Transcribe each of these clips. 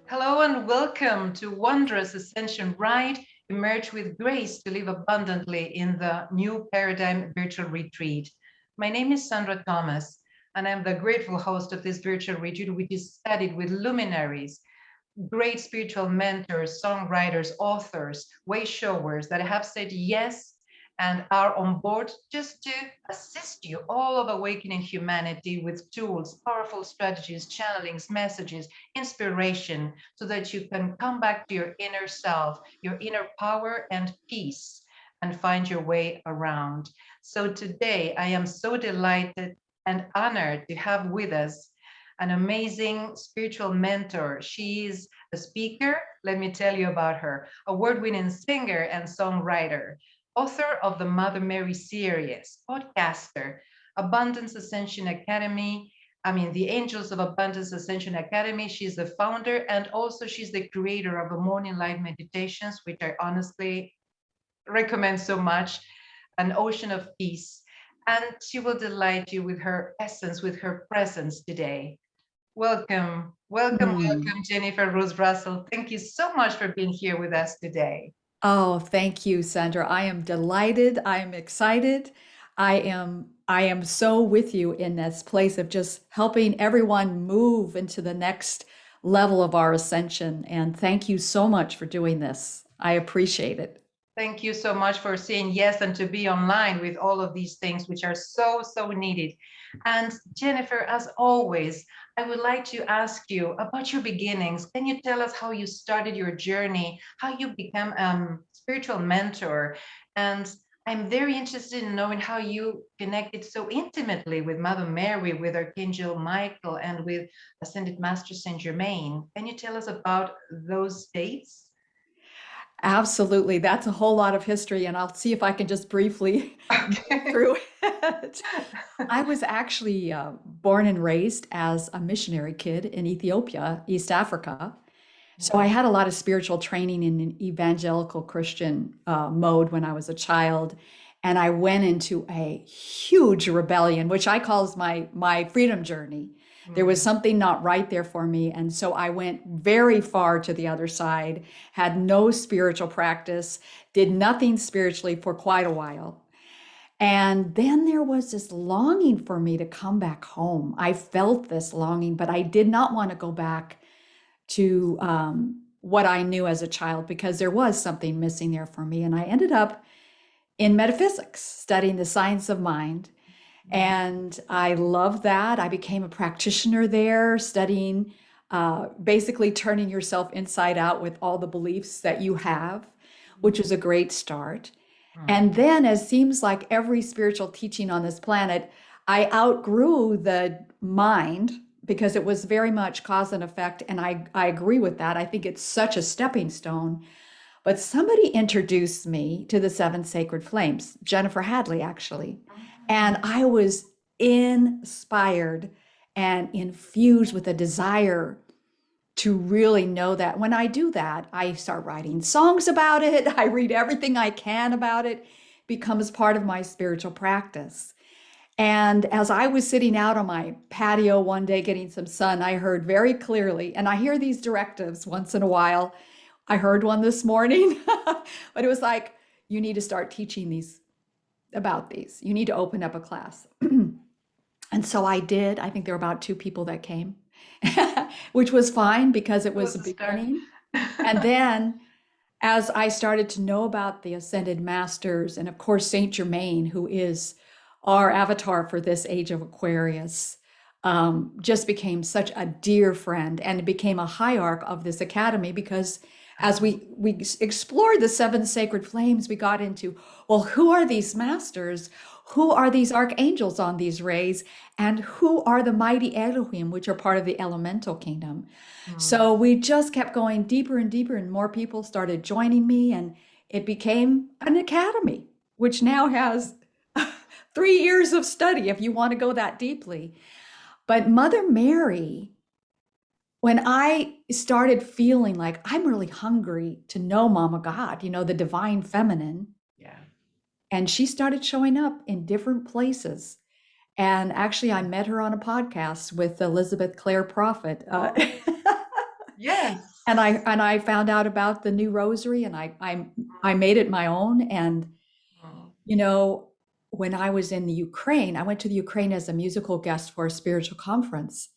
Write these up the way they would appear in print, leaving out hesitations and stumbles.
Hello and welcome to Wondrous Ascension Ride. Emerge with grace to live abundantly in the new paradigm virtual retreat. My name is Sandra Thomas, and I'm the grateful host of this virtual retreat, which is studied with luminaries, great spiritual mentors, songwriters, authors, way showers that have said yes and are on board just to assist you all of awakening humanity with tools, powerful strategies, channelings, messages, inspiration, so that you can come back to your inner self, your inner power and peace, and find your way around. So today, I am so delighted and honored to have with us an amazing spiritual mentor. She is a speaker. Let me tell you about her. Award-winning singer and songwriter, author of the Mother Mary series, podcaster, Abundance Ascension Academy. The Angels of Abundance Ascension Academy. She's the founder, and also she's the creator of the Morning Light Meditations, which I honestly recommend so much. An ocean of peace. And she will delight you with her essence, with her presence today. Welcome, welcome, Hmm. welcome, Jennifer Rose Russell. Thank you so much for being here with us today. Oh, thank you, Sandra. I am delighted. I am excited. I am so with you in this place of just helping everyone move into the next level of our ascension. And thank you so much for doing this. I appreciate it. Thank you so much for saying yes and to be online with all of these things, which are so, so needed. And Jennifer, as always, I would like to ask you about your beginnings. Can you tell us how you started your journey, how you became a spiritual mentor? And I'm very interested in knowing how you connected so intimately with Mother Mary, with Archangel Michael, and with Ascended Master Saint Germain. Can you tell us about those dates? Absolutely. That's a whole lot of history, and I'll see if I can just briefly move Okay. through it. I was actually born and raised as a missionary kid in Ethiopia, East Africa. So I had a lot of spiritual training in an evangelical Christian mode when I was a child, and I went into a huge rebellion, which I calls my freedom journey. There was Mm. something not right there for me, and so I went very far to the other side, had no spiritual practice, did nothing spiritually for quite a while. And then there was this longing for me to come back home. I felt this longing, but I did not want to go back to what I knew as a child because there was something missing there for me. And I ended up in metaphysics, studying the science of mind. And I loved that. I became a practitioner there, studying, basically turning yourself inside out with all the beliefs that you have, which is a great start. Mm. And then, as seems like every spiritual teaching on this planet, I outgrew the mind because it was very much cause and effect. And I agree with that. I think it's such a stepping stone. But somebody introduced me to the seven sacred flames, Jennifer Hadley, actually. And I was inspired and infused with a desire to really know that. When I do that, I start writing songs about it. I read everything I can about it, becomes part of my spiritual practice. And as I was sitting out on my patio one day getting some sun, I heard very clearly, and I hear these directives once in a while. I heard one this morning, but it was like, you need to start teaching these about these. You need to open up a class. And so I did. I think there were about two people that came, which was fine because it It was was a a start. beginning. And then as I started to know about the Ascended Masters, and of course, Saint Germain, who is our avatar for this age of Aquarius, just became such a dear friend and became a hierarch of this academy because as we explored the seven sacred flames, we got into, well, who are these masters? Who are these archangels on these rays? And who are the mighty Elohim, which are part of the elemental kingdom? Mm. So we just kept going deeper and deeper, and more people started joining me, and it became an academy, which now has 3 years of study if you want to go that deeply. But Mother Mary, when I started feeling like I'm really hungry to know Mama God, the divine feminine, Yeah. and she started showing up in different places. And actually, I met her on a podcast with Elizabeth Clare Prophet. Oh, yes. I found out about the new rosary, and I made it my own. And Mm. you know, when I was in the Ukraine, I went to the Ukraine as a musical guest for a spiritual conference,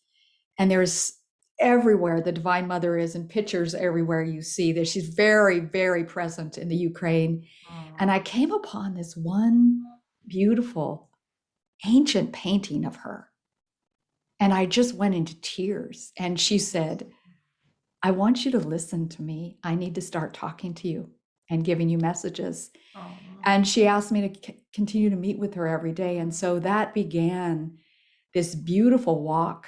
and there's everywhere the Divine Mother is, and pictures everywhere you see that she's very, very present in the Ukraine. And I came upon this one beautiful ancient painting of her, and I just went into tears. And she said, I want you to listen to me. I need to start talking to you and giving you messages. Oh. And she asked me to continue to meet with her every day. And so that began this beautiful walk.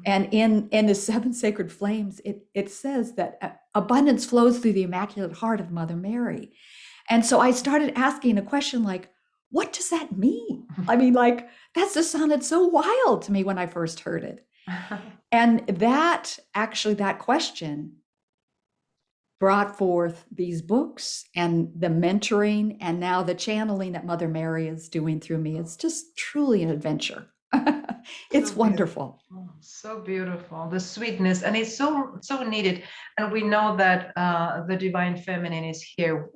And in the seven sacred flames, it says that abundance flows through the Immaculate Heart of Mother Mary. And so I started asking a question like, what does that mean? I mean, like, that just sounded so wild to me when I first heard it. And that question brought forth these books and the mentoring, and now the channeling that Mother Mary is doing through me. It's just truly an adventure. It's So wonderful. beautiful. So beautiful, the sweetness, and it's so needed. And we know that the divine feminine is here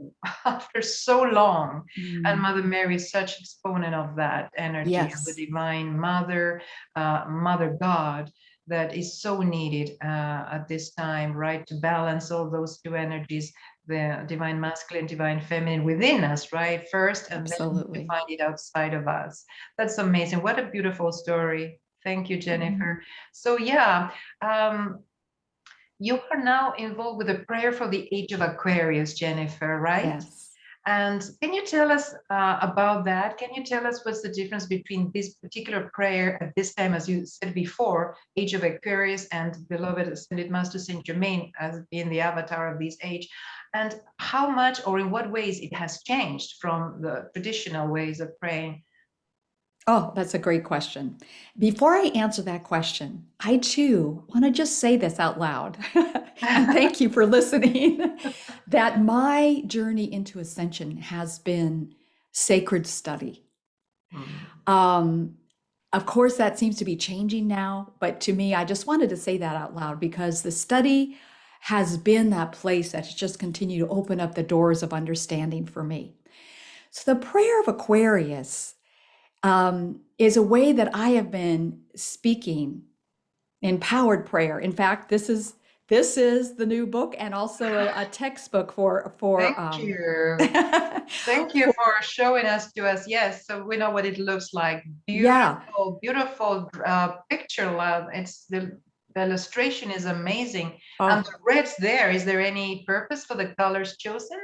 after so long, and Mother Mary is such exponent of that energy of the Yes. divine mother, Mother God, that is so needed at this time, right? To balance all those two energies, the divine masculine, divine feminine within us, right? First, and then to Absolutely. find it outside of us. That's amazing. What a beautiful story. Thank you, Jennifer. So yeah, you are now involved with a prayer for the age of Aquarius, Jennifer, right? Yes. And can you tell us about that? Can you tell us what's the difference between this particular prayer at this time, as you said before, age of Aquarius, and beloved Ascended Master Saint Germain as being the avatar of this age, and how much or in what ways it has changed from the traditional ways of praying? Oh, that's a great question. Before I answer that question, I too want to just say this out loud. And thank you for listening. That my journey into Ascension has been sacred study. Um, of course, that seems to be changing now, but to me, I just wanted to say that out loud because the study has been that place that's just continued to open up the doors of understanding for me. So the prayer of Aquarius is a way that I have been speaking empowered prayer. In fact, this is the new book and also a textbook for Thank you. Thank you for showing us to us. Yes, so we know what it looks like. Yeah. Beautiful, beautiful picture, love. It's the illustration is amazing. And Oh, the reds there, is there any purpose for the colors chosen?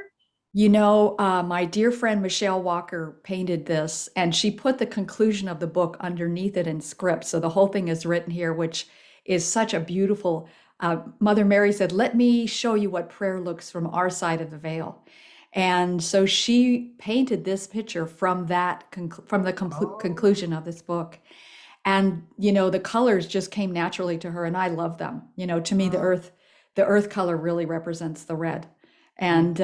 my dear friend Michelle Walker painted this, and she put the conclusion of the book underneath it in script. So the whole thing is written here, which is such a beautiful. Mother Mary said, "Let me show you what prayer looks from our side of the veil." And so she painted this picture from from the conclusion of this book. And the colors just came naturally to her, and I love them. To me, the earth color really represents the red. And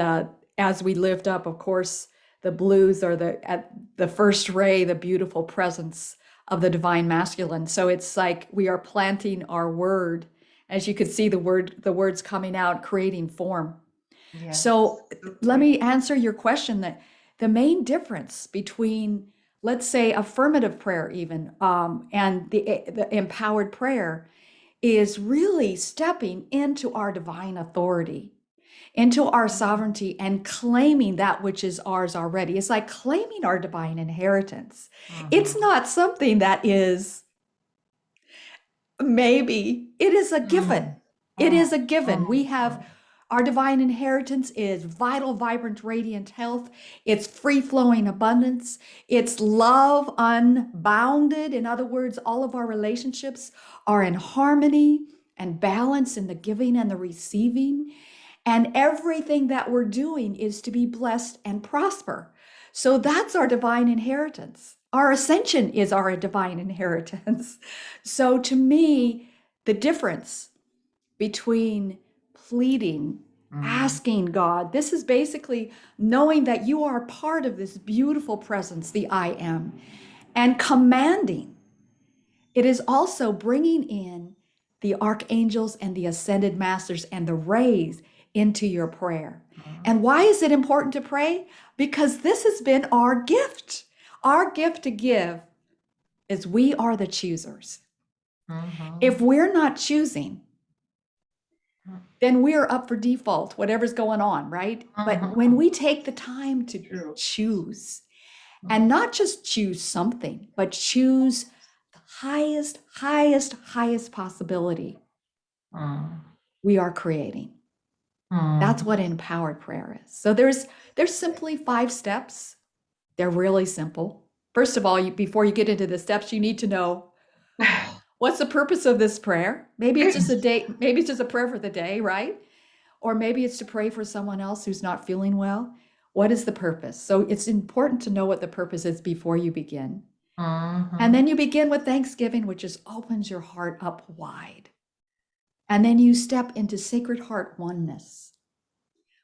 as we lift up, of course, the blues are at the first ray, the beautiful presence of the divine masculine. So it's like we are planting our word, as you could see the words coming out, creating form. Yes. So let me answer your question, that the main difference between, let's say, affirmative prayer even, and the empowered prayer is really stepping into our divine authority, into our sovereignty, and claiming that which is ours already. It's like claiming our divine inheritance. It's not something that is maybe, it is a given. It is a given. We have our divine inheritance is vital, vibrant, radiant health. It's free flowing abundance. It's love unbounded. In other words, all of our relationships are in harmony and balance in the giving and the receiving. And everything that we're doing is to be blessed and prosper. So that's our divine inheritance. Our ascension is our divine inheritance. So to me, the difference between pleading, asking God, this is basically knowing that you are part of this beautiful presence, the I am, and commanding. It is also bringing in the archangels and the ascended masters and the rays into your prayer. And why is it important to pray? Because this has been our gift. Our gift to give is we are the choosers. If we're not choosing, then we're up for default, whatever's going on, right? But when we take the time to choose, and not just choose something, but choose the highest possibility, we are creating. That's what empowered prayer is. So there's simply 5 steps. They're really simple. First of all, before you get into the steps, you need to know what's the purpose of this prayer. Maybe it's just a day, maybe it's just a prayer for the day, right? Or maybe it's to pray for someone else who's not feeling well. What is the purpose? So it's important to know what the purpose is before you begin. And then you begin with thanksgiving, which just opens your heart up wide. And then you step into sacred heart oneness,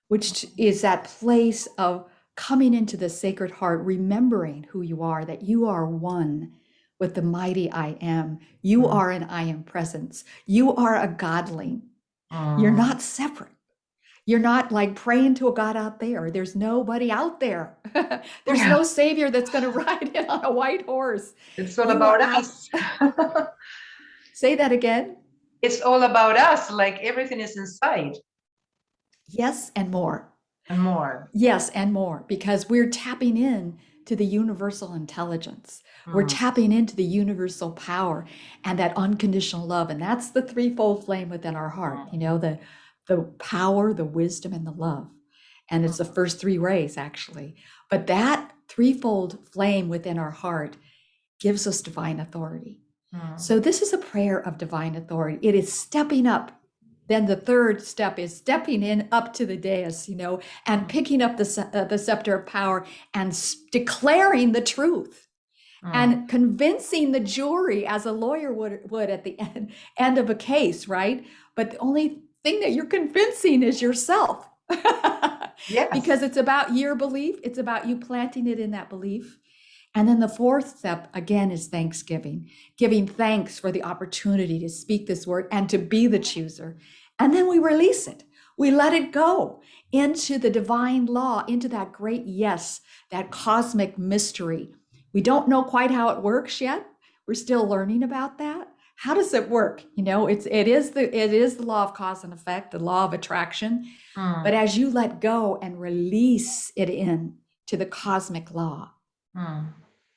which is that place of coming into the sacred heart, remembering who you are, that you are one with the mighty I am. You are an I am presence. You are a godling. You're not separate. You're not like praying to a God out there. There's nobody out there. There's no savior that's going to ride in on a white horse. It's all about us. Say that again. It's all about us, like everything is inside. Yes, and more. And more. Yes, and more, because we're tapping in to the universal intelligence. We're tapping into the universal power and that unconditional love. And that's the threefold flame within our heart, you know, the power, the wisdom, and the love. And it's the first 3 rays, actually. But that threefold flame within our heart gives us divine authority. So this is a prayer of divine authority. It is stepping up. Then the third step is stepping in up to the dais, you know, and picking up the scepter of power and declaring the truth and convincing the jury as a lawyer would at the end of a case, right? But the only thing that you're convincing is yourself. Yes. Because it's about your belief. It's about you planting it in that belief. And then the fourth step, again, is thanksgiving, giving thanks for the opportunity to speak this word and to be the chooser. And then we release it. We let it go into the divine law, into that great yes, that cosmic mystery. We don't know quite how it works yet. We're still learning about that. How does it work? You know, it is the law of cause and effect, the law of attraction. But as you let go and release it in to the cosmic law,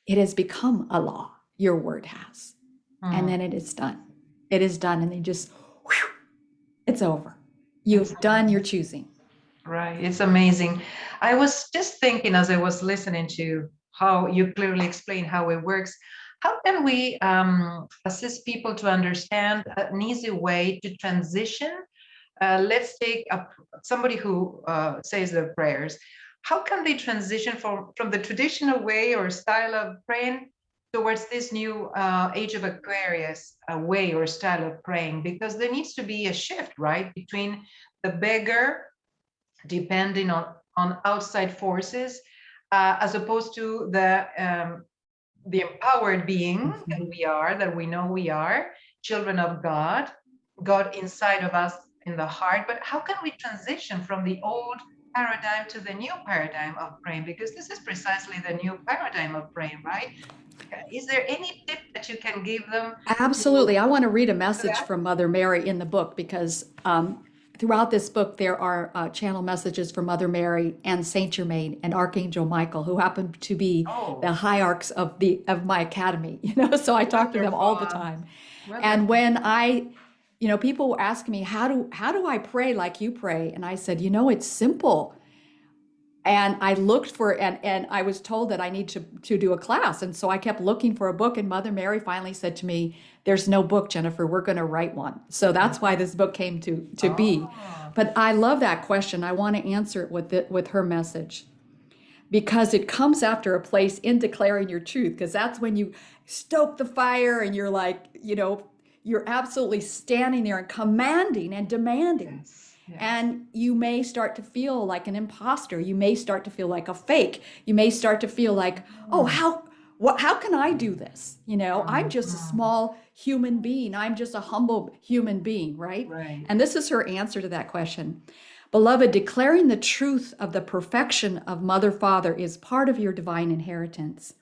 it has become a law. Your word has. And then it is done. It is done. And then just, whew, it's over. You've done your choosing. Right. It's amazing. I was just thinking as I was listening to how you clearly explain how it works. How can we assist people to understand an easy way to transition? Let's take somebody who says their prayers. How can they transition from the traditional way or style of praying towards this new age of Aquarius way or style of praying? Because there needs to be a shift, right, between the beggar depending on outside forces as opposed to the empowered being that we know we are, children of God, God inside of us in the heart. But how can we transition from the old paradigm to the new paradigm of praying? Because this is precisely the new paradigm of praying, right? Is there any tip that you can give them? Absolutely. I want to read a message from Mother Mary in the book because throughout this book, there are channel messages from Mother Mary and Saint Germain and Archangel Michael, who happen to be the hierarchs of my academy. You know, so I talk to them all the time. And when people were asking me, how do I pray like you pray? And I said, it's simple. And I looked for and I was told that I need to do a class. And so I kept looking for a book, and Mother Mary finally said to me, there's no book, Jennifer, we're going to write one. So that's why this book came to be. But I love that question. I want to answer it with her message, because it comes after a place in declaring your truth, because that's when you stoke the fire and you're like, you're absolutely standing there and commanding and demanding. Yes. And you may start to feel like an imposter. You may start to feel like a fake. You may start to feel like, how can I do this? I'm just a small human being. I'm just a humble human being, right? Right. And this is her answer to that question. Beloved, declaring the truth of the perfection of Mother Father is part of your divine inheritance.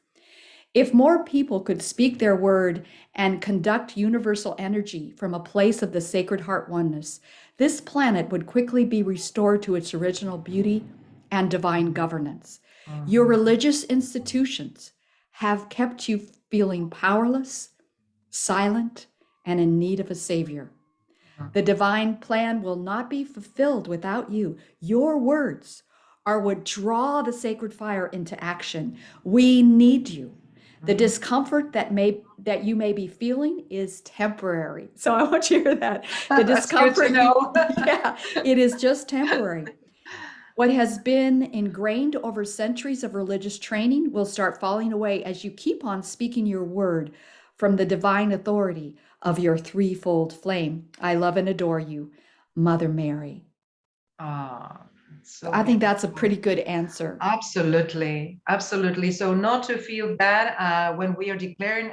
If more people could speak their word and conduct universal energy from a place of the Sacred Heart oneness, this planet would quickly be restored to its original beauty and divine governance. Your religious institutions have kept you feeling powerless, silent, and in need of a savior. The divine plan will not be fulfilled without you. Your words are what draw the sacred fire into action. We need you. The discomfort that you may be feeling is temporary. So I want you to hear that. The That's good to discomfort, know. yeah, it is just temporary. What has been ingrained over centuries of religious training will start falling away as you keep on speaking your word from the divine authority of your threefold flame. I love and adore you, Mother Mary. Ah, so I think that's a beautiful. pretty good answer. Absolutely, absolutely. So not to feel bad when we are declaring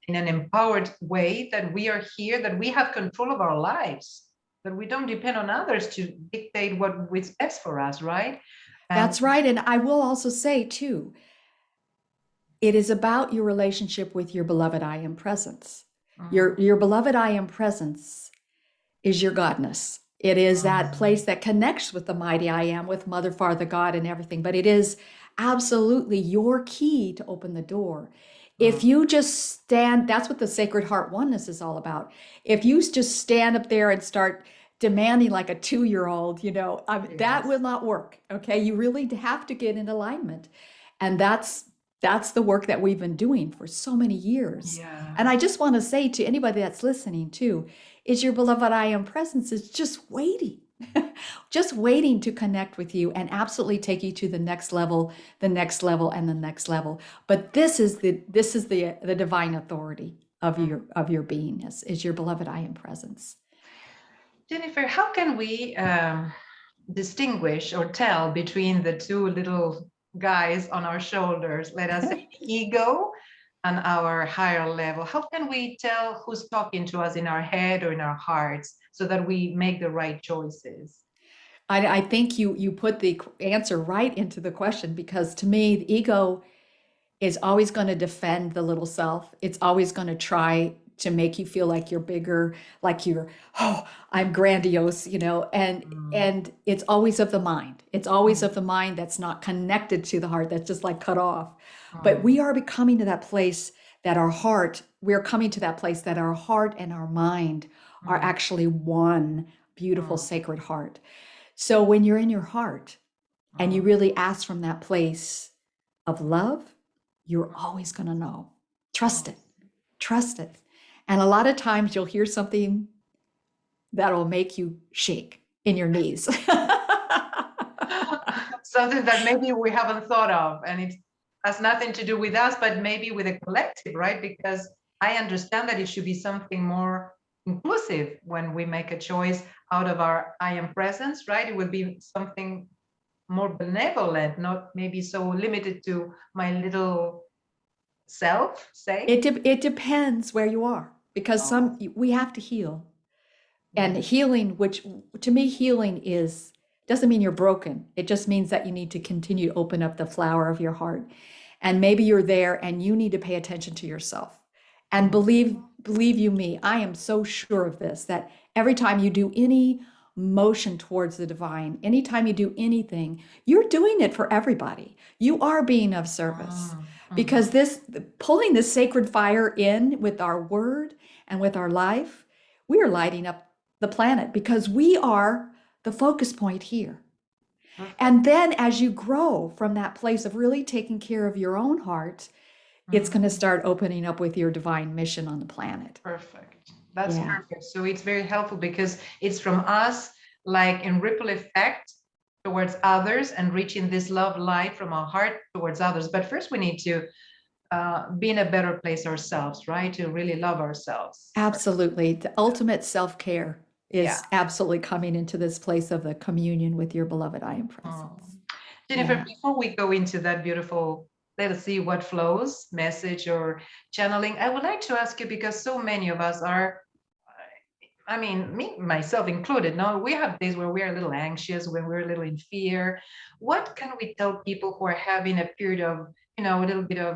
in an empowered way that we are here, that we have control of our lives, that we don't depend on others to dictate what is best for us, right? That's right. And I will also say, too, it is about your relationship with your beloved I Am Presence. Your beloved I Am Presence is your Godness. It is that place that connects with the mighty I Am, with Mother, Father, God, and everything. But it is absolutely your key to open the door. If you just stand, that's what the Sacred Heart Oneness is all about. If you just stand up there and start demanding like a 2-year-old, that will not work. Okay, you really have to get in alignment, and that's the work that we've been doing for so many years. Yeah. And I just want to say to anybody that's listening too, is your beloved I Am Presence is just waiting, just waiting to connect with you and absolutely take you to the next level, the next level, and the next level. But this is the divine authority of your beingness, is your beloved I Am Presence. Jennifer, how can we distinguish or tell between the two little guys on our shoulders, let us say the ego and our higher level? How can we tell who's talking to us in our head or in our hearts so that we make the right choices? I think you put the answer right into the question, because to me, the ego is always going to defend the little self. It's always going to try to make you feel like you're bigger, like I'm grandiose, and it's always of the mind. It's always of the mind that's not connected to the heart, that's just like cut off. But we are coming to that place that we're coming to that place that our heart and our mind are actually one beautiful sacred heart. So when you're in your heart and you really ask from that place of love, you're always going to know. Trust it. Trust it. And a lot of times you'll hear something that'll make you shake in your knees. Something that maybe we haven't thought of, and it has nothing to do with us, but maybe with a collective, right? Because I understand that it should be something more inclusive when we make a choice out of our I Am Presence, right? It would be something more benevolent, not maybe so limited to my little self, say. It depends where you are, because we have to heal. And healing, which to me, healing doesn't mean you're broken. It just means that you need to continue to open up the flower of your heart. And maybe you're there and you need to pay attention to yourself. And believe you me, I am so sure of this, that every time you do any motion towards the divine, anytime you do anything, you're doing it for everybody. You are being of service. Because pulling this sacred fire in with our word and with our life, we are lighting up the planet, because we are the focus point here. And then as you grow from that place of really taking care of your own heart, it's going to start opening up with your divine mission on the planet. Perfect. That's perfect. So it's very helpful because it's from us, like in ripple effect towards others, and reaching this love light from our heart towards others. But first we need to be in a better place ourselves, right? To really love ourselves. Absolutely. The ultimate self-care is absolutely coming into this place of the communion with your beloved I Am Presence. Jennifer, before we go into that beautiful let us see what flows, message or channeling. I would like to ask you, because so many of us are, I mean, me, myself included, no, we have days where we're a little anxious, when we're a little in fear. What can we tell people who are having a period of, a little bit of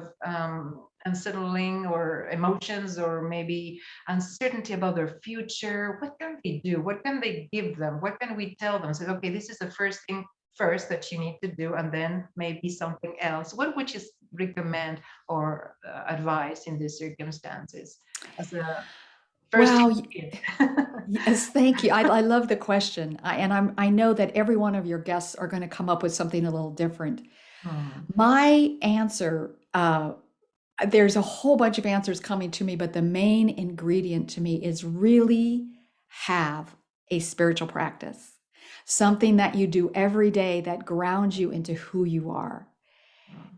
unsettling or emotions, or maybe uncertainty about their future? What can we do? What can they give them? What can we tell them? Say, okay, this is the first thing first that you need to do, and then maybe something else. What would you recommend or advise in these circumstances as a first Wow. kid? Yes, thank you. I love the question. I know that every one of your guests are going to come up with something a little different. My answer, there's a whole bunch of answers coming to me, but the main ingredient to me is really have a spiritual practice, something that you do every day that grounds you into who you are.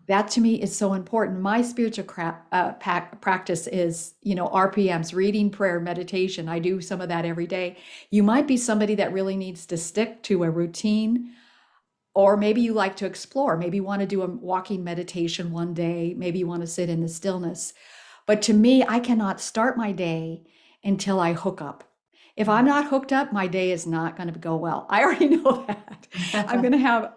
That to me is so important. My spiritual practice is, RPMs, reading, prayer, meditation. I do some of that every day. You might be somebody that really needs to stick to a routine, or maybe you like to explore. Maybe you want to do a walking meditation one day. Maybe you want to sit in the stillness. But to me, I cannot start my day until I hook up. If I'm not hooked up, my day is not going to go well. I already know that. I'm going to have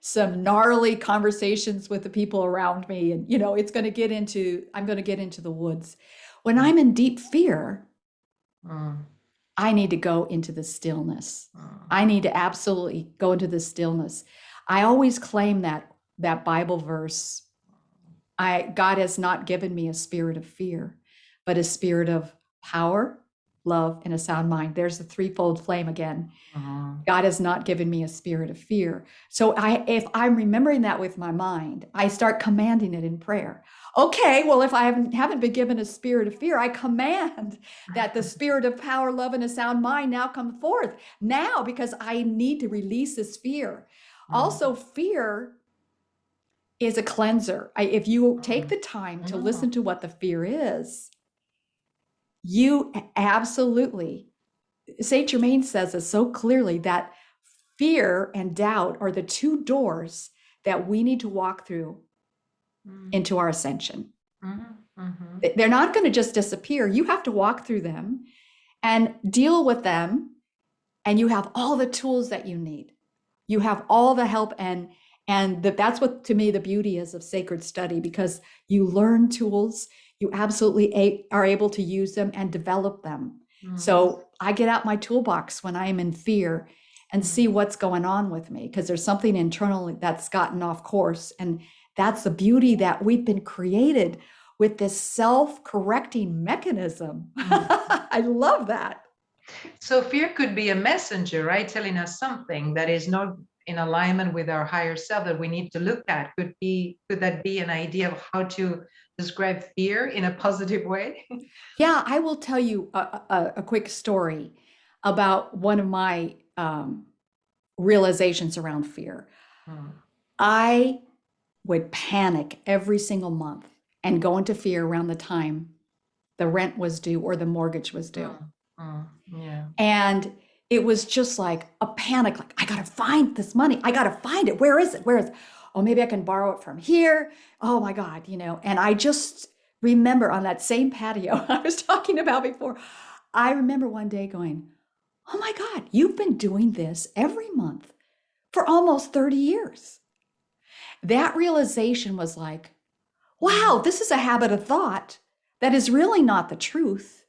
some gnarly conversations with the people around me. And, I'm going to get into the woods. When I'm in deep fear, I need to go into the stillness. I need to absolutely go into the stillness. I always claim that Bible verse, God has not given me a spirit of fear, but a spirit of power, love, and a sound mind. There's the threefold flame again. God has not given me a spirit of fear. So if I'm remembering that with my mind, I start commanding it in prayer. Okay, well, if I haven't been given a spirit of fear, I command that the spirit of power, love, and a sound mind now come forth now, because I need to release this fear. Also, fear is a cleanser. If you take the time to listen to what the fear is, you absolutely, Saint Germain says it so clearly that fear and doubt are the two doors that we need to walk through into our ascension. They're not going to just disappear. You have to walk through them and deal with them, and you have all the tools that you need. You have all the help, and that's what, to me, the beauty is of sacred study, because you learn tools, you absolutely are able to use them and develop them. So I get out my toolbox when I'm in fear and see what's going on with me, because there's something internally that's gotten off course. And that's the beauty, that we've been created with this self-correcting mechanism. I love that. So fear could be a messenger, right? Telling us something that is not in alignment with our higher self that we need to look at. Could that be an idea of how to describe fear in a positive way? Yeah, I will tell you a quick story about one of my realizations around fear. I would panic every single month and go into fear around the time the rent was due or the mortgage was due. Yeah. And it was just like a panic, like, I got to find this money. I got to find it. Where is it? Oh, maybe I can borrow it from here. Oh my God, and I just remember on that same patio I was talking about before, I remember one day going, oh my God, you've been doing this every month for almost 30 years. That realization was like, wow, this is a habit of thought that is really not the truth.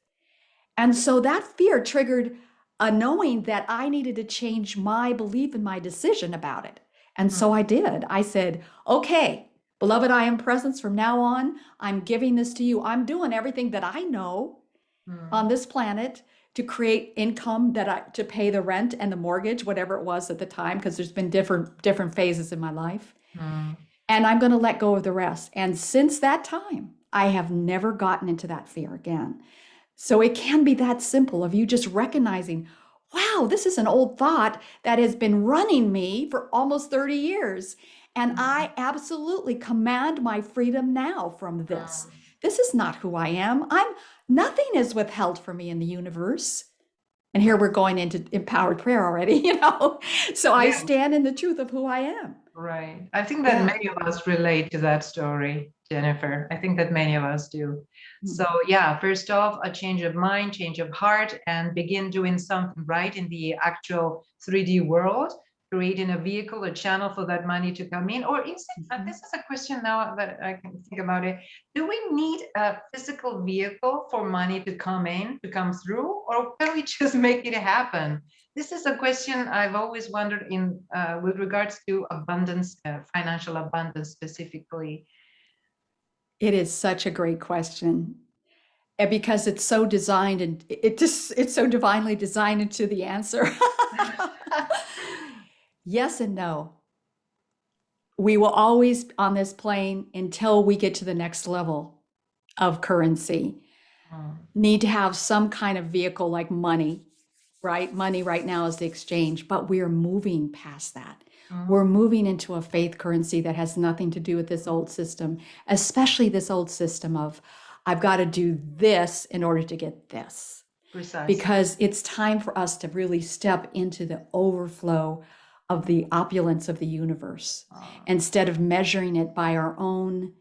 And so that fear triggered a knowing that I needed to change my belief and my decision about it. And so I did. I said, okay, beloved, I am presence from now on. I'm giving this to you. I'm doing everything that I know on this planet to create income to pay the rent and the mortgage, whatever it was at the time, because there's been different phases in my life. And I'm going to let go of the rest. And since that time, I have never gotten into that fear again. So it can be that simple, of you just recognizing, wow, this is an old thought that has been running me for almost 30 years. And I absolutely command my freedom now from this. This is not who I am. Nothing is withheld from me in the universe. And here we're going into empowered prayer already, So I stand in the truth of who I am. Right. I think that Yeah. many of us relate to that story, Jennifer. I think that many of us do. Mm. So, yeah, first off, a change of mind, change of heart, and begin doing something right in the actual 3D world, creating a vehicle, a channel for that money to come in. Or is it, Mhm. this is a question now that I can think about it. Do we need a physical vehicle for money to come in, to come through, or can we just make it happen? This is a question I've always wondered in with regards to abundance, financial abundance specifically. It is such a great question. And because it's so designed and it's so divinely designed into the answer. Yes and no. We will always on this plane until we get to the next level of currency Mm, need to have some kind of vehicle like money, right? Money right now is the exchange, but we're moving past that. We're mm, moving into a faith currency that has nothing to do with this old system, especially this old system of I've got to do this in order to get this. precisely. Because it's time for us to really step into the overflow of the opulence of the universe Uh, instead of measuring it by our own,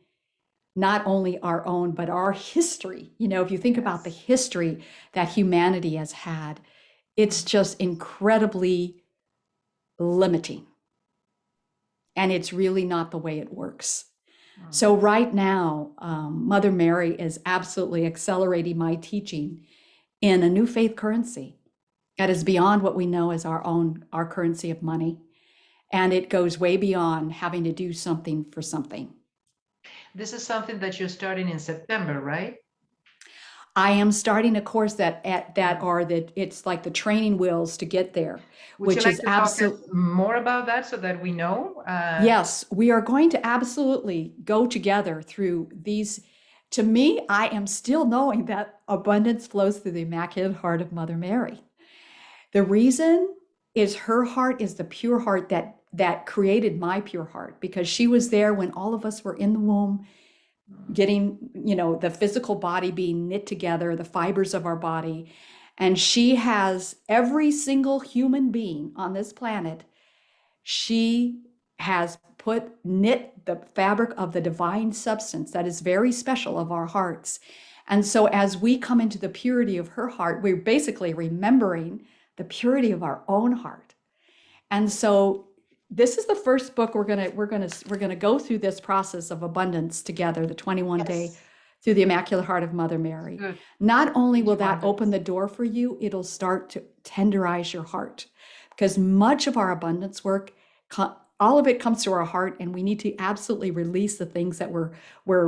not only our own, but our history. You know, if you think about the yes. history that humanity has had, it's just incredibly limiting. And it's really not the way it works. Mm, So, right now, Mother Mary is absolutely accelerating my teaching in a new faith currency that is beyond what we know as our currency of money. And it goes way beyond having to do something for something. this is something that you're starting in September, right? I am starting a course that Mm. are that it's like the training wheels to get there, Would you which like is to talk us absolute. more about that so that we know? Yes, we are going to absolutely go together through these. To me, I am still knowing that abundance flows through the Immaculate Heart of Mother Mary. The reason is her heart is the pure heart that created my pure heart because she was there when all of us were in the womb Mm, getting, the physical body being knit together, the fibers of our body. And she has every single human being on this planet. She has knit the fabric of the divine substance that is very special of our hearts. And so as we come into the purity of her heart, we're basically remembering the purity of our own heart. And so this is the first book we're gonna go through this process of abundance together, the 21 day yes. through the Immaculate Heart of Mother Mary. Good. Not only will that 21 open days. the door for you, it'll start to tenderize your heart because much of our abundance work, all of it comes through our heart, and we need to absolutely release the things that we're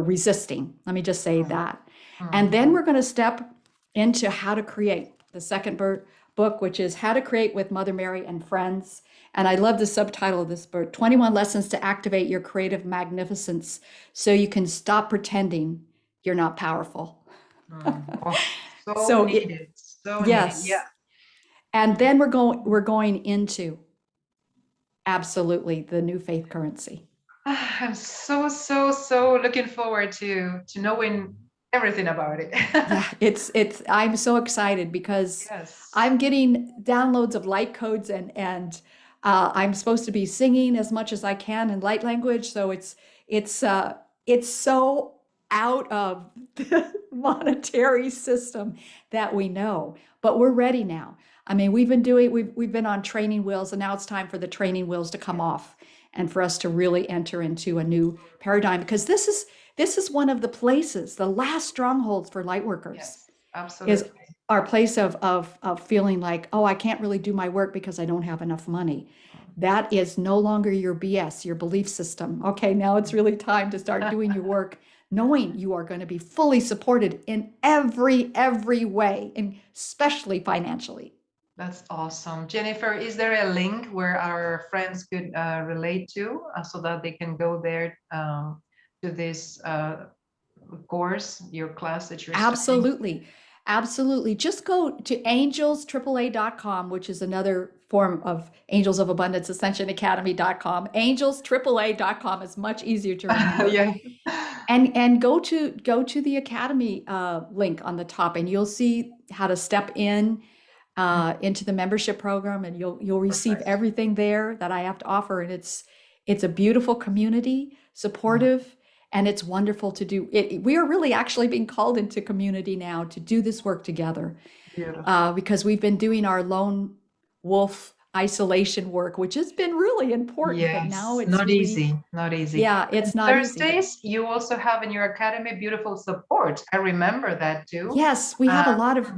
resisting. Let me just say Mm, that. And then mm, we're going to step into how to create the second book, which is How to Create with Mother Mary and Friends. And I love the subtitle of this book, 21 Lessons to Activate Your Creative Magnificence so you can stop pretending you're not powerful. Oh, so So needed. So needed. Yeah. yes. And then we're going into absolutely the new faith currency. I'm so looking forward to knowing everything about it. Yeah, it's I'm so excited because Yes. I'm getting downloads of light codes and I'm supposed to be singing as much as I can in light language. So it's so out of the monetary system that we know, but we're ready now. I mean, we've been on training wheels, and now it's time for the training wheels to come off and for us to really enter into a new paradigm because this is one of the places, the last strongholds for light workers Yes, is absolutely. our place of feeling like, oh, I can't really do my work because I don't have enough money. That is no longer your BS, your belief system. Okay, now it's really time to start doing your work, knowing you are going to be fully supported in every way, and especially financially. That's awesome. Jennifer, is there a link where our friends could relate to so that they can go there to this course, your class that you're starting? Absolutely. Absolutely. Just go to angelstraaa.com, which is another form of Angels of Abundance, Ascension Academy.com. Angelstraaa.com is much easier to remember. Yeah. And go to the Academy link on the top, and you'll see how to step into the membership program, and you'll receive Precisely. everything there that I have to offer. And It's a beautiful community, supportive, and it's wonderful to do it. We are really actually being called into community now to do this work together, Beautiful. because we've been doing our lone wolf isolation work, which has been really important, but now Yes, it's not really, easy, not easy. yeah, And it's not easy, but Thursdays, you also have in your academy beautiful support. I remember that too. yes, we have Uh,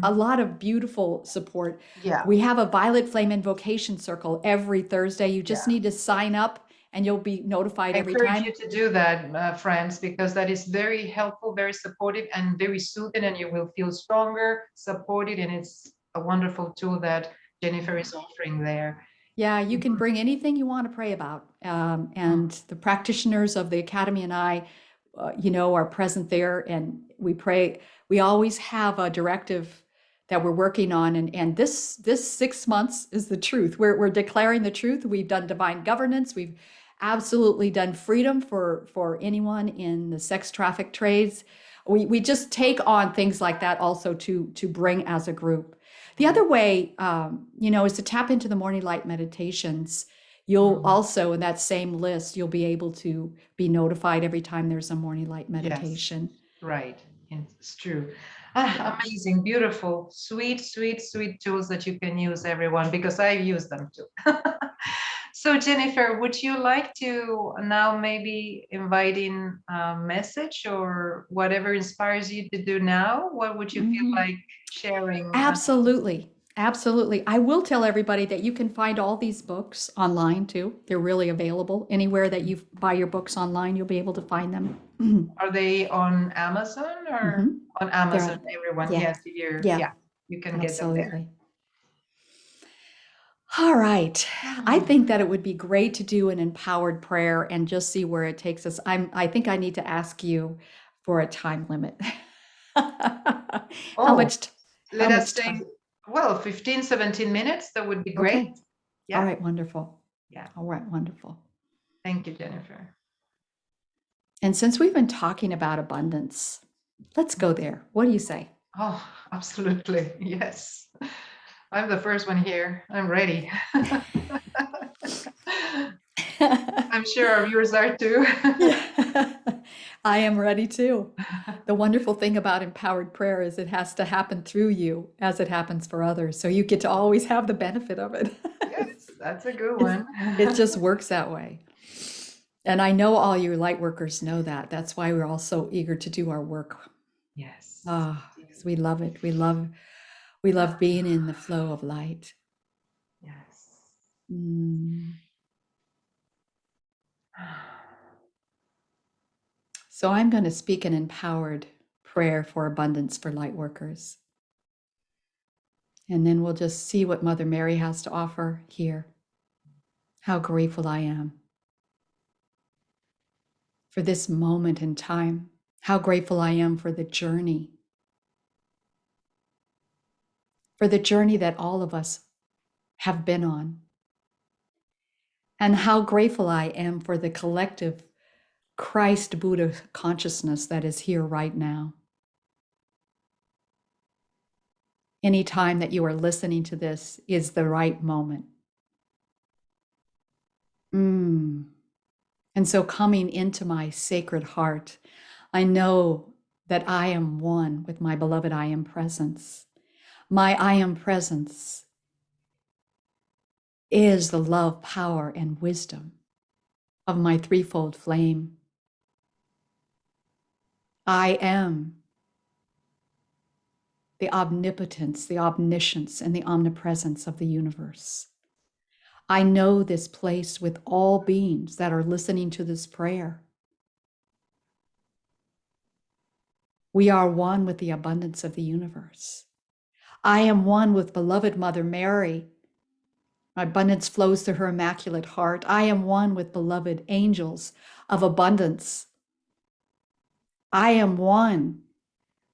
a lot of beautiful support. yeah, We have a Violet Flame Invocation Circle every Thursday. You just yeah. need to sign up and you'll be notified I every encourage time. you to do that, friends, because that is very helpful, very supportive, and very soothing, and you will feel stronger, supported, and it's a wonderful tool that Jennifer is offering there. Yeah, you can bring anything you want to pray about. And the practitioners of the Academy and I, are present there and we pray. We always have a directive that we're working on. And this 6 months is the truth. We're declaring the truth. We've done divine governance. We've absolutely done freedom for anyone in the sex traffic trades. We just take on things like that also to bring as a group. The other way, is to tap into the morning light meditations. You'll also, in that same list, you'll be able to be notified every time there's a morning light Yes, meditation. right. It's true. Yeah. Amazing, beautiful, sweet, sweet, sweet tools that you can use, everyone, because I use them too. So, Jennifer, would you like to now maybe invite in a message or whatever inspires you to do now? What would you feel Mhm. like sharing? Absolutely. Absolutely. I will tell everybody that you can find all these books online too. They're really available. Anywhere that you buy your books online, you'll be able to find them. Are they on Amazon or Mhm. on They're Amazon? on, Everyone, yeah, yes, yeah, yeah, you can get them there. absolutely. All right. I think that it would be great to do an empowered prayer and just see where it takes us. I think I need to ask you for a time limit. How Oh, much how let us much say, time? well, 15, 17 minutes. That would be great. Okay. All Yeah. right, wonderful. Yeah. All right, wonderful. Thank you, Jennifer. And since we've been talking about abundance, let's go there. What do you say? Oh, absolutely. Yes. I'm the first one here. I'm ready. I'm sure our viewers are too. Yeah, I am ready too. The wonderful thing about empowered prayer is it has to happen through you as it happens for others. So you get to always have the benefit of it. Yes, that's a good It's, one. it just works that way. And I know all you light workers know that. That's why we're all so eager to do our work. Yes. Ah, because we love it. We love being in the flow of light. Yes. Mm. So I'm going to speak an empowered prayer for abundance for light workers. And then we'll just see what Mother Mary has to offer here. How grateful I am for this moment in time. How grateful I am for the journey that all of us have been on. And how grateful I am for the collective Christ Buddha consciousness that is here right now. Any time that you are listening to this is the right moment. And so, coming into my sacred heart, I know that I am one with my beloved I Am Presence. My I Am Presence is the love, power, and wisdom of my threefold flame. I am the omnipotence, the omniscience, and the omnipresence of the universe. I know this place with all beings that are listening to this prayer. We are one with the abundance of the universe. I am one with beloved Mother Mary. My abundance flows through her immaculate heart. I am one with beloved angels of abundance. I am one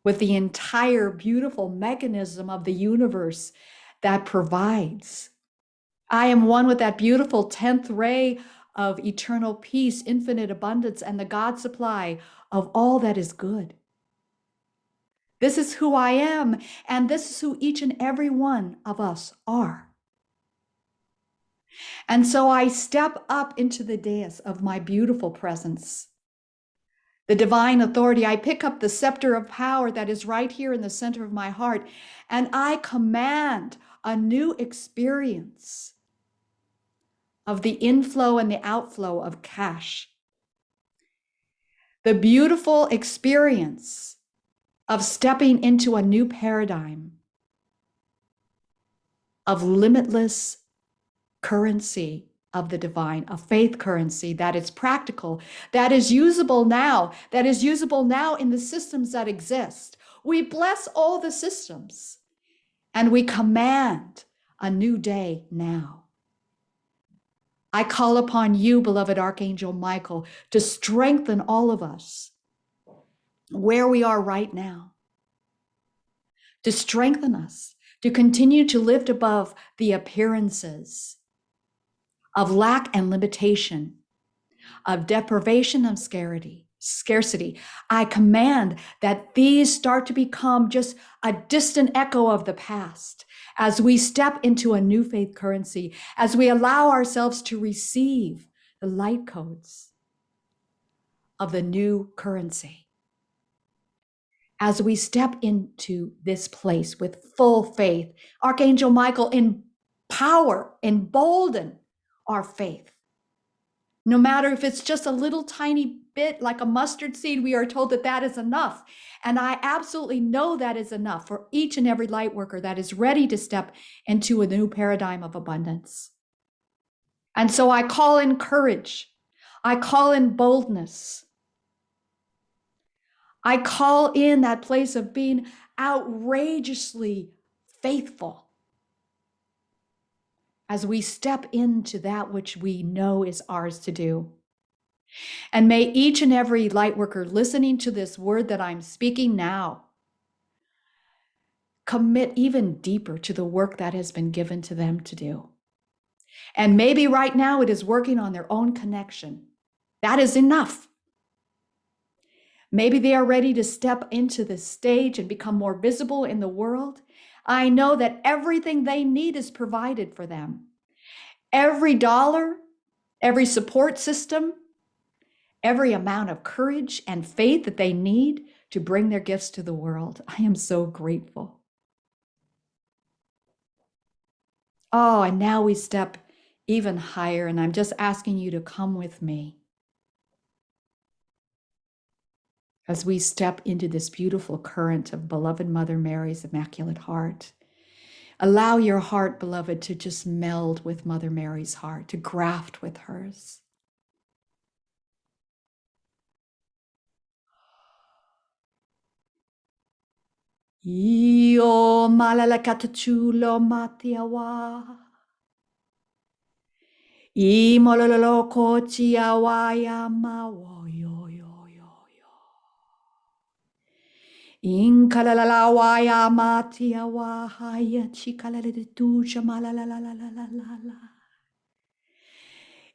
with the entire beautiful mechanism of the universe that provides. I am one with that beautiful 10th ray of eternal peace, infinite abundance, and the God supply of all that is good. This is who I am, and this is who each and every one of us are. And so I step up into the dais of my beautiful presence, the divine authority. I pick up the scepter of power that is right here in the center of my heart, and I command a new experience of the inflow and the outflow of cash. The beautiful experience of stepping into a new paradigm of limitless currency of the divine, a faith currency that is practical, that is usable now, in the systems that exist. We bless all the systems and we command a new day now. I call upon you, beloved Archangel Michael, to strengthen all of us where we are right now, to strengthen us, to continue to lift above the appearances of lack and limitation, of deprivation and scarcity. I command that these start to become just a distant echo of the past as we step into a new faith currency, as we allow ourselves to receive the light codes of the new currency. As we step into this place with full faith, Archangel Michael, empower, embolden our faith. No matter if it's just a little tiny bit, like a mustard seed, we are told that that is enough. And I absolutely know that is enough for each and every light worker that is ready to step into a new paradigm of abundance. And so I call in courage. I call in boldness. I call in that place of being outrageously faithful as we step into that which we know is ours to do. And may each and every light worker listening to this word that I'm speaking now commit even deeper to the work that has been given to them to do. And maybe right now it is working on their own connection. That is enough. Maybe they are ready to step into the stage and become more visible in the world. I know that everything they need is provided for them. Every dollar, every support system, every amount of courage and faith that they need to bring their gifts to the world. I am so grateful. Oh, and now we step even higher, and I'm just asking you to come with me as we step into this beautiful current of beloved Mother Mary's Immaculate Heart. Allow your heart, beloved, to just meld with Mother Mary's heart, to graft with hers. Io malalakatachulo matiawa. I mololo kochiawa ya mawo yo yo yo yo. In kalalalawa ya matiawa haya chikalalituja malalalalala.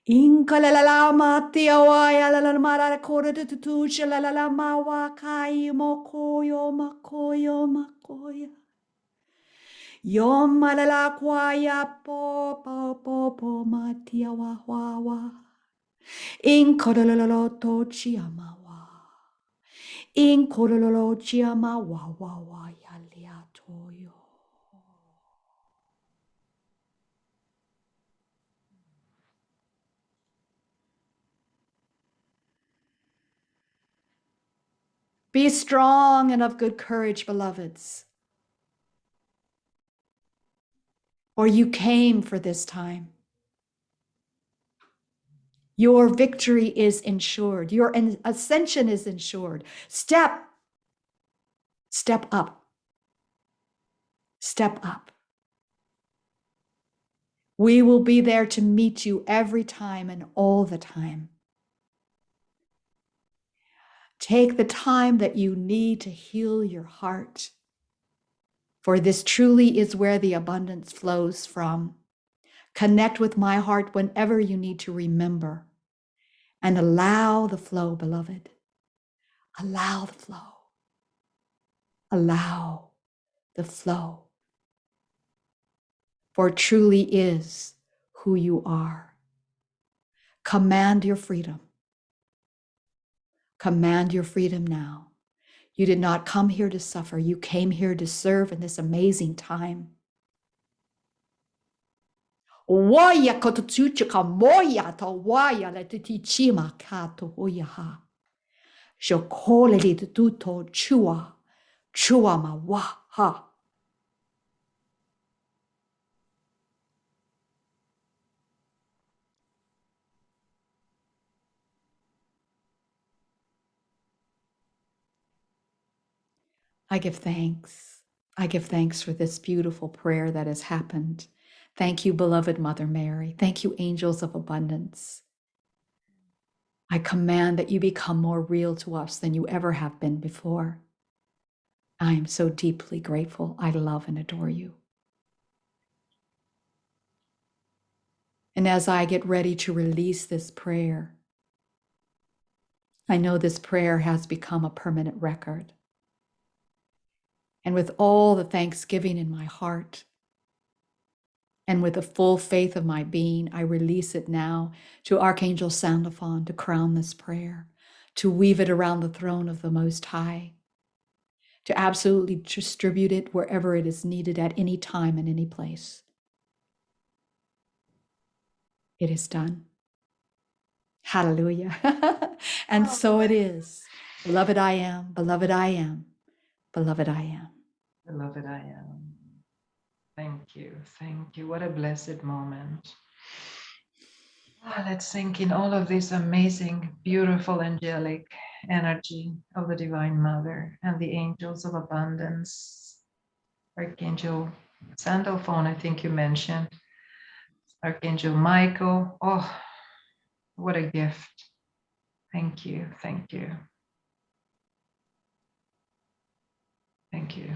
In kalalala matiawa ya lalamara kora tutuja lalalamawa kai mokoyo makoyo makoya. Yo malala kwaya po po po po matia wa wa wa. In korololo to chiamawa. In korololo chiama wa wa wa ya liatoyo. Be strong and of good courage, beloveds. For you came for this time. Your victory is ensured. Your ascension is ensured. Step up. Step up. We will be there to meet you every time and all the time. Take the time that you need to heal your heart, for this truly is where the abundance flows from. Connect with my heart whenever you need to remember, and allow the flow, beloved. Allow the flow. Allow the flow. For truly is who you are. Command your freedom. Command your freedom now. You did not come here to suffer. You came here to serve in this amazing time. Waya kotuchuka moya to waya le titichima kato hoyaha. Shokole li tuto chua. Chua ma waha. I give thanks. I give thanks for this beautiful prayer that has happened. Thank you, beloved Mother Mary. Thank you, angels of abundance. I command that you become more real to us than you ever have been before. I am so deeply grateful. I love and adore you. And as I get ready to release this prayer, I know this prayer has become a permanent record. And with all the thanksgiving in my heart, and with the full faith of my being, I release it now to Archangel Sandra Belen to crown this prayer, to weave it around the throne of the Most High, to absolutely distribute it wherever it is needed at any time and any place. It is done. Hallelujah. And so it is. Beloved I am, beloved I am, beloved I am. Beloved I am. Thank you. Thank you. What a blessed moment. Let's sink in all of this amazing, beautiful, angelic energy of the Divine Mother and the angels of abundance. Archangel Sandra Belen, I think you mentioned. Archangel Michael. Oh, what a gift. Thank you. Thank you. Thank you.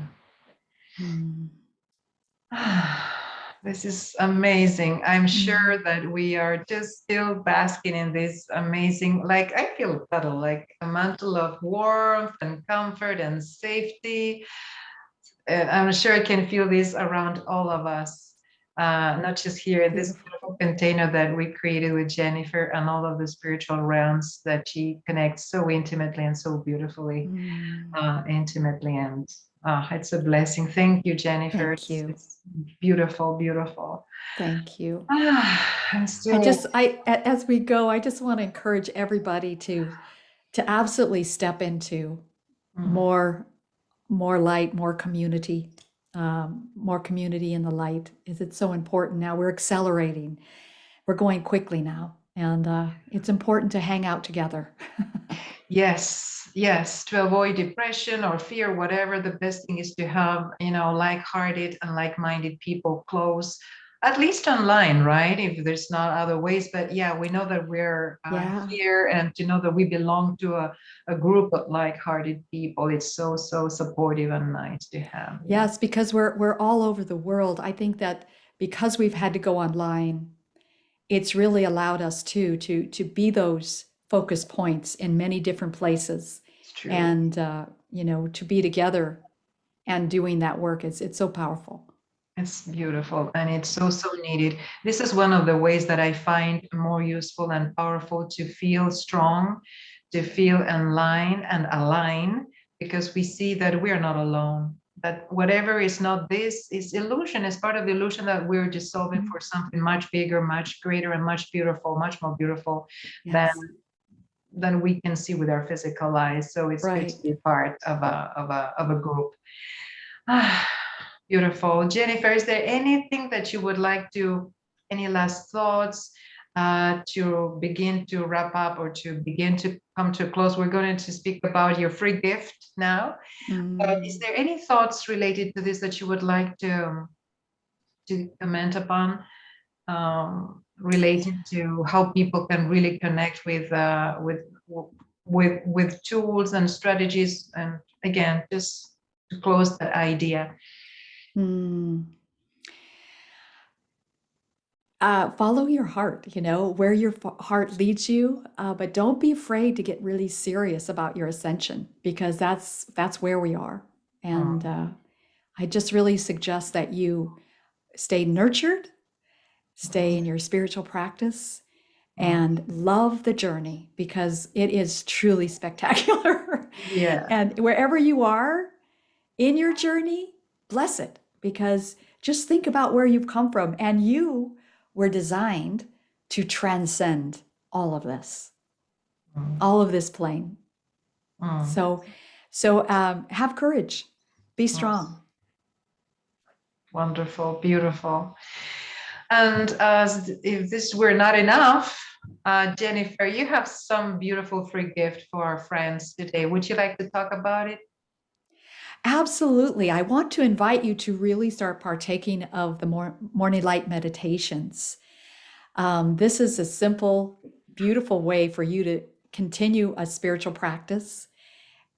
This is amazing. I'm sure that we are just still basking in this amazing, like I feel cuddle, like a mantle of warmth and comfort and safety. And I'm sure I can feel this around all of us, not just here in this beautiful container that we created with Jennifer and all of the spiritual realms that she connects so intimately and so beautifully, intimately. And it's a blessing. Thank you, Jennifer. Thank you. It's beautiful, beautiful. Thank you. As we go, I just want to encourage everybody to absolutely step into more light, more community in the light. It's so important now. We're accelerating. We're going quickly now. And it's important to hang out together. Yes, to avoid depression or fear, whatever, the best thing is to have, like-hearted and like-minded people close, at least online, right? If there's not other ways, but yeah, we know that we're here, and to know that we belong to a group of like-hearted people, it's so supportive and nice to have. Yes, because we're all over the world. I think that because we've had to go online, it's really allowed us to be those focus points in many different places. It's true. And to be together and doing that work, it's so powerful. It's beautiful, and it's so needed. This is one of the ways that I find more useful and powerful to feel strong, to feel in line and align, because we see that we are not alone, that whatever is not this is illusion, is part of the illusion that we're dissolving for something much bigger, much greater, and much more beautiful than we can see with our physical eyes. So it's good to be part of a group. Beautiful. Jennifer, is there anything that you would like to, any last thoughts to begin to wrap up or to begin to come to a close? We're going to speak about your free gift now. Is there any thoughts related to this that you would like to comment upon, related to how people can really connect with tools and strategies? And again, just to close that idea. Follow your heart, where your heart leads you, but don't be afraid to get really serious about your ascension, because that's where we are. And I just really suggest that you stay nurtured, stay in your spiritual practice, and love the journey, because it is truly spectacular. Yeah. And wherever you are in your journey, bless it, because just think about where you've come from, and you were designed to transcend all of this, all of this plane. So have courage, be strong. Wonderful, beautiful. And as if this were not enough, Jennifer, you have some beautiful free gift for our friends today. Would you like to talk about it? Absolutely. I want to invite you to really start partaking of the morning light meditations. This is a simple, beautiful way for you to continue a spiritual practice.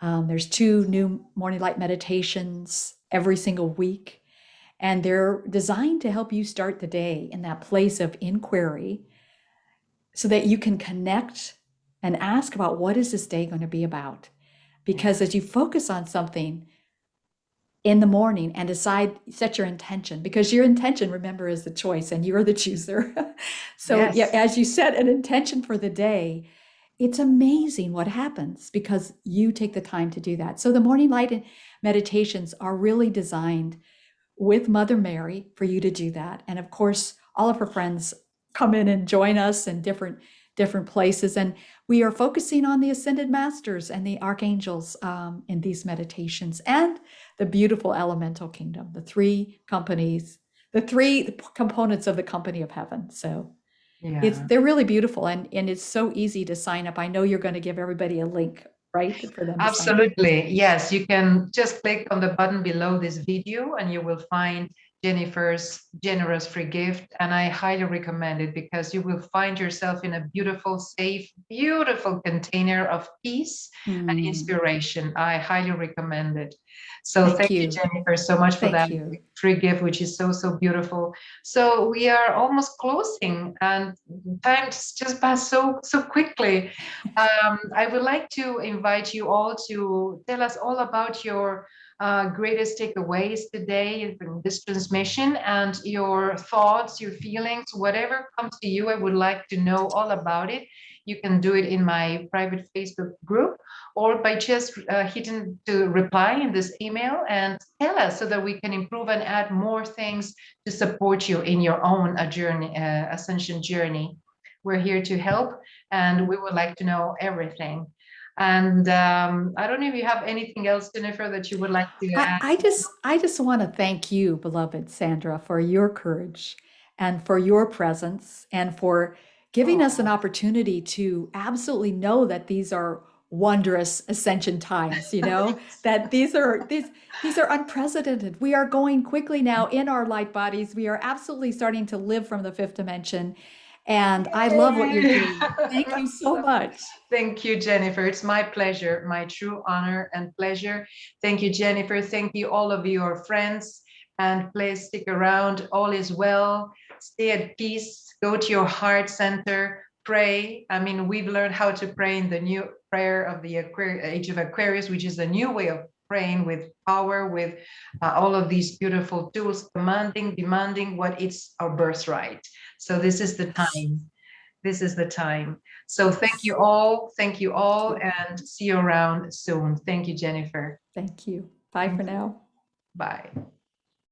There's 2 new morning light meditations every single week, and they're designed to help you start the day in that place of inquiry, so that you can connect and ask about, what is this day going to be about? Because as you focus on something in the morning and set your intention, because your intention, remember, is the choice and you're the chooser. So Yes. yeah, as you set an intention for the day, it's amazing what happens because you take the time to do that. So the morning light meditations are really designed with Mother Mary for you to do that. And of course, all of her friends come in and join us in different places. And we are focusing on the Ascended Masters and the Archangels in these meditations, and the beautiful elemental kingdom, the 3 companies, the 3 components of the company of heaven. So they're really beautiful, and it's so easy to sign up. I know you're going to give everybody a link, right, for them to sign up. Absolutely. Yes, you can just click on the button below this video and you will find Jennifer's generous free gift. And I highly recommend it, because you will find yourself in a beautiful, safe, beautiful container of peace and inspiration. I highly recommend it. So thank you, Jennifer, so much for that free gift, which is so, so beautiful. So we are almost closing, and time just passed so quickly. I would like to invite you all to tell us all about your greatest takeaways today in this transmission, and your thoughts, your feelings, whatever comes to you. I would like to know all about it. You can do it in my private Facebook group, or by just hitting to reply in this email and tell us, so that we can improve and add more things to support you in your own ascension journey. We're here to help, and we would like to know everything. And I don't know if you have anything else, Jennifer, that you would like to add. I just want to thank you, beloved Sandra, for your courage and for your presence, and for giving us an opportunity to absolutely know that these are wondrous ascension times, that these are unprecedented. We are going quickly now in our light bodies. We are absolutely starting to live from the 5th dimension. And I love what you're doing. Thank you so much. Thank you, Jennifer. It's my pleasure, my true honor and pleasure. Thank you, Jennifer. Thank you, all of your friends. And please stick around. All is well. Stay at peace. Go to your heart center. Pray. I mean, we've learned how to pray in the new prayer of the Age of Aquarius, which is a new way of praying with power, with all of these beautiful tools, demanding what is our birthright. So this is the time. This is the time. So thank you all, and see you around soon. Thank you, Jennifer. Thank you. Bye for now. Bye.